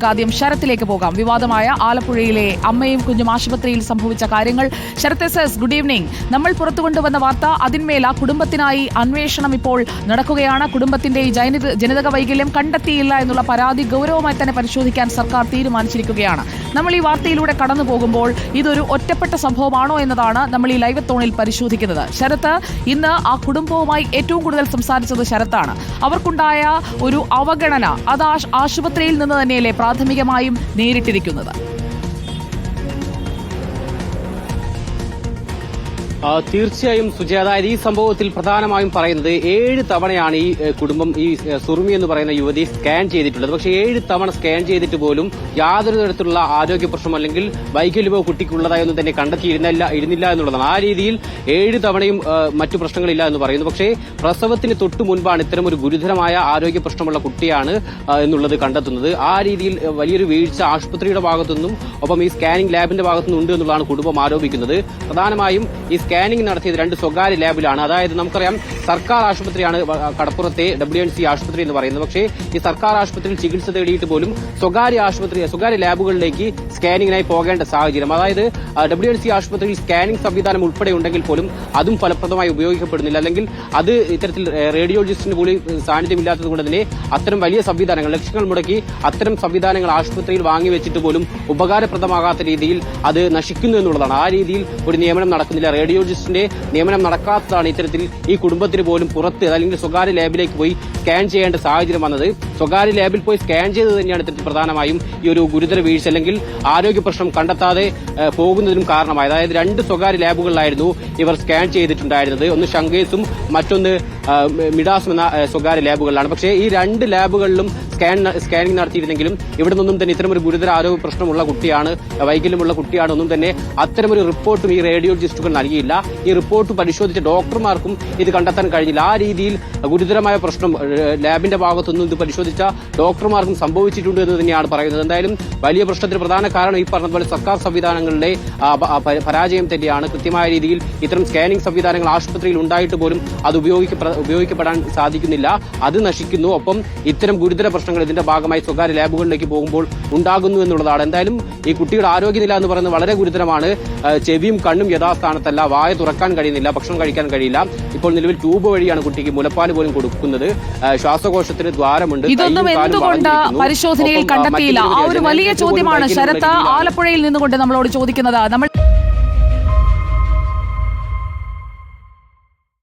ആദ്യം ശരത്തിലേക്ക് പോകാം. വിവാദമായ ആലപ്പുഴയിലെ അമ്മയും കുഞ്ഞും ആശുപത്രിയിൽ സംഭവിച്ച കാര്യങ്ങൾ. Sarath S, good evening. നമ്മൾ പുറത്തു കൊണ്ടുവന്ന വാർത്ത, അതിന്മേൽ ആ കുടുംബത്തിനായി അന്വേഷണം ഇപ്പോൾ നടക്കുകയാണ്. കുടുംബത്തിന്റെ ഈ ജനിതക വൈകല്യം കണ്ടെത്തിയില്ല എന്നുള്ള പരാതി ഗൗരവമായി തന്നെ പരിശോധിക്കാൻ സർക്കാർ തീരുമാനിച്ചിരിക്കുകയാണ്. നമ്മൾ ഈ വാർത്തയിലൂടെ കടന്നു പോകുമ്പോൾ ഇതൊരു ഒറ്റപ്പെട്ട സംഭവമാണോ എന്നതാണ് നമ്മൾ ഈ ലൈവ് തോണിൽ പരിശോധിക്കുന്നത്. ശരത്ത്, ഇന്ന് ആ കുടുംബവുമായി ഏറ്റവും കൂടുതൽ സംസാരിച്ചത് ശരത്താണ്. അവർക്കുണ്ടായ ഒരു അവഗണന അത് ആശുപത്രിയിൽ നിന്ന് തന്നെയല്ലേ പ്രാഥമികമായും നേരിട്ടിരിക്കുന്നത്? തീർച്ചയായും സുജയ, അതായത് ഈ സംഭവത്തിൽ പ്രധാനമായും പറയുന്നത് 7 തവണയാണ് ഈ കുടുംബം ഈ സുറുമി എന്ന് പറയുന്ന യുവതി സ്കാൻ ചെയ്തിട്ടുള്ളത്. പക്ഷേ 7 തവണ സ്കാൻ ചെയ്തിട്ട് പോലും യാതൊരു തരത്തിലുള്ള ആരോഗ്യ പ്രശ്നം അല്ലെങ്കിൽ വൈകല്യമോ കുട്ടിക്കുള്ളതായൊന്നും തന്നെ കണ്ടെത്തിയിരുന്നില്ല എന്നുള്ളതാണ്. ആ രീതിയിൽ 7 തവണയും മറ്റു പ്രശ്നങ്ങളില്ല എന്ന് പറയുന്നു. പക്ഷേ പ്രസവത്തിന് തൊട്ടു മുൻപാണ് ഇത്തരം ഒരു ഗുരുതരമായ ആരോഗ്യ പ്രശ്നമുള്ള കുട്ടിയാണ് എന്നുള്ളത് കണ്ടെത്തുന്നത്. ആ രീതിയിൽ വലിയൊരു വീഴ്ച ആശുപത്രിയുടെ ഭാഗത്തുനിന്നും ഒപ്പം ഈ സ്കാനിംഗ് ലാബിന്റെ ഭാഗത്തുനിന്നും ഉണ്ട് എന്നുള്ളതാണ് കുടുംബം ആരോപിക്കുന്നത്. പ്രധാനമായും ഈ സ്കാനിംഗ് നടത്തിയത് 2 സ്വകാര്യ ലാബിലാണ്. അതായത് നമുക്കറിയാം, സർക്കാർ ആശുപത്രിയാണ് കടപ്പുറത്തെ WNC ആശുപത്രി എന്ന് പറയുന്നത്. പക്ഷേ ഈ സർക്കാർ ആശുപത്രിയിൽ ചികിത്സ തേടിയിട്ട് പോലും സ്വകാര്യ ലാബുകളിലേക്ക് സ്കാനിങ്ങിനായി പോകേണ്ട സാഹചര്യം. അതായത് WNC ആശുപത്രിയിൽ സ്കാനിംഗ് സംവിധാനം ഉൾപ്പെടെ ഉണ്ടെങ്കിൽ പോലും അതും ഫലപ്രദമായി ഉപയോഗിക്കപ്പെടുന്നില്ല. അല്ലെങ്കിൽ അത് ഇത്തരത്തിൽ റേഡിയോളജിസ്റ്റിന് പോലും സാന്നിധ്യമില്ലാത്തത് കൊണ്ട് തന്നെ അത്തരം വലിയ സംവിധാനങ്ങൾ ലക്ഷങ്ങൾ മുടക്കി അത്തരം സംവിധാനങ്ങൾ ആശുപത്രിയിൽ വാങ്ങിവെച്ചിട്ട് പോലും ഉപകാരപ്രദമാകാത്ത രീതിയിൽ അത് നശിക്കുന്നു എന്നുള്ളതാണ്. ആ രീതിയിൽ ഒരു നിയമനം നടക്കുന്നില്ല. റേഡിയോളജിസ്റ്റിന്റെ നിയമനം നടക്കാത്തതാണ് ഇത്തരത്തിൽ ഈ കുടുംബത്തിന് പോലും പുറത്ത് അല്ലെങ്കിൽ സ്വകാര്യ ലാബിലേക്ക് പോയി സ്കാൻ ചെയ്യേണ്ട സാഹചര്യം വന്നത്. സ്വകാര്യ ലാബിൽ പോയി സ്കാൻ ചെയ്തത് തന്നെയാണ് ഇത്തരത്തിൽ പ്രധാനമായും ഈ ഒരു ഗുരുതര വീഴ്ച അല്ലെങ്കിൽ ആരോഗ്യ പ്രശ്നം കണ്ടെത്താതെ പോകുന്നതിനും കാരണമായി. അതായത് 2 സ്വകാര്യ ലാബുകളിലായിരുന്നു ഇവർ സ്കാൻ ചെയ്തിട്ടുണ്ടായിരുന്നത്. ഒന്ന് ഷങ്കേസും മറ്റൊന്ന് മിഡാസും എന്ന സ്വകാര്യ ലാബുകളിലാണ്. പക്ഷേ ഈ 2 ലാബുകളിലും സ്കാനിംഗ് നടത്തിയിരുന്നെങ്കിലും ഇവിടെ നിന്നും തന്നെ ഇത്തരമൊരു ഗുരുതര ആരോഗ്യ പ്രശ്നമുള്ള കുട്ടിയാണ്, വൈകല്യമുള്ള കുട്ടിയാണ് ഒന്നും തന്നെ അത്തരമൊരു റിപ്പോർട്ടും ഈ റേഡിയോളജിസ്റ്റുകൾ നൽകിയില്ല. ഈ റിപ്പോർട്ട് പരിശോധിച്ച ഡോക്ടർമാർക്കും ഇത് കണ്ടെത്താൻ കഴിഞ്ഞില്ല. ആ രീതിയിൽ ഗുരുതരമായ പ്രശ്നം ലാബിന്റെ ഭാഗത്തുനിന്നും ഇത് പരിശോധിച്ച ഡോക്ടർമാർക്കും സംഭവിച്ചിട്ടുണ്ട് എന്ന് തന്നെയാണ് പറയുന്നത്. എന്തായാലും വലിയ പ്രശ്നത്തിന് പ്രധാന കാരണം ഈ പറഞ്ഞതുപോലെ സർക്കാർ സംവിധാനങ്ങളുടെ പരാജയം തന്നെയാണ്. കൃത്യമായ രീതിയിൽ ഇത്തരം സ്കാനിംഗ് സംവിധാനങ്ങൾ ആശുപത്രിയിൽ ഉണ്ടായിട്ട് പോലും അത് ഉപയോഗിക്കപ്പെടാൻ സാധിക്കുന്നില്ല. അത് നശിക്കുന്നു. ഒപ്പം ഇത്തരം ഗുരുതര പ്രശ്നങ്ങൾ ഇതിന്റെ ഭാഗമായി സ്വകാര്യ ലാബുകളിലേക്ക് പോകുമ്പോൾ ഉണ്ടാകുന്നു എന്നുള്ളതാണ്. എന്തായാലും ഈ കുട്ടിയുടെ ആരോഗ്യനില എന്ന് പറയുന്നത് വളരെ ഗുരുതരമാണ്. ചെവിയും കണ്ണും യഥാസ്ഥാനത്തല്ല, വായ തുറക്കാൻ കഴിയുന്നില്ല, ഭക്ഷണം കഴിക്കാൻ കഴിയില്ല. ഇപ്പോൾ നിലവിൽ ട്യൂബ് വഴിയാണ് കുട്ടിക്ക് മുലപ്പാൽ പോലും കൊടുക്കുന്നത്. ശ്വാസകോശത്തിന് ദ്വാരമുണ്ട്. ഇതൊന്നും എന്തുകൊണ്ട് പരിശോധനയിൽ കണ്ടെത്തിയില്ല? ആ ഒരു വലിയ ചോദ്യമാണ് ശരത്ത് ആലപ്പുഴയിൽ നിന്നുകൊണ്ട് നമ്മളോട് ചോദിക്കുന്നത്. നമ്മൾ